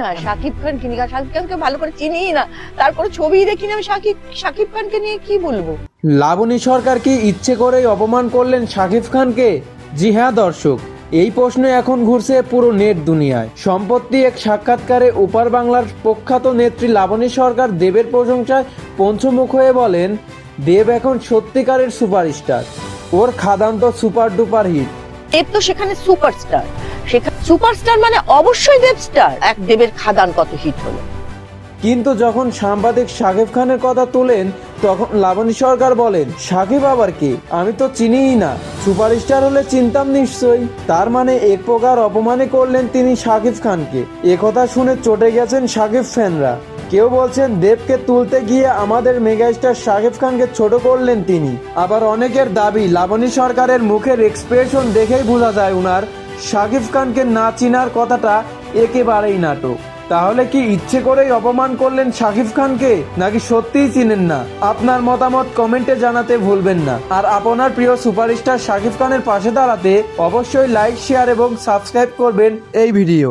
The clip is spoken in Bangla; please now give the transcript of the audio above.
না শাকিব খান কিনি, শাকিব খানকে ভালো করে চিনি না, তারপরে ছবি দেখি না আমি শাকিব খানকে নিয়ে কি বলবো। লাবণী সরকার কি ইচ্ছে করেই অপমান করলেন শাকিব খানকে? জি হ্যাঁ দর্শক, এই প্রশ্ন এখন ঘুরছে পুরো নেট দুনিয়ায়। সম্প্রতি এক সাক্ষাৎকারে ওপার বাংলার প্রখ্যাত নেত্রী লাবণী সরকার দেবের প্রশংসায় পঞ্চমুখ হয়ে বলেন, দেব এখন সত্যিকারের সুপারস্টার, ওর খাদান তো সুপার ডুপার হিট। দেব তো সেখানে সুপারস্টার, সেখানে সুপারস্টার মানে অবশ্যই দেব স্টার। এক দেবের খাদান কত হিট হলো। কিন্তু যখন সাংবাদিক শাকিব খানের কথা তোলেন তখন লাবণী সরকার বলেন, শাকিব আবার কে, আমি তো চিনিই না, সুপারস্টার হলে চিনতাম নিশ্চয়ই। তার মানে এক প্রকার অপমানই করলেন তিনি শাকিব খানকে। একথা শুনে চটে গেছেন শাকিব ফ্যানরা। কেউ বলছেন দেবকে তুলতে গিয়ে আমাদের মেগাস্টার শাকিব খানকে ছোট করলেন তিনি। আবার অনেকের দাবি লাবণী সরকারের মুখের এক্সপ্রেশন দেখেই বোঝা যায় উনার শাকিব খানকে না চিনার কথাটা একেবারেই নাটক। তাহলে কি ইচ্ছে করেই অপমান করলেন শাকিব খানকে, নাকি সত্যিই চিনেন না? আপনার মতামত কমেন্টে জানাতে ভুলবেন না। আর আপনার প্রিয় সুপারস্টার শাকিব খানের পাশে দাঁড়াতে অবশ্যই লাইক, শেয়ার এবং সাবস্ক্রাইব করবেন এই ভিডিও।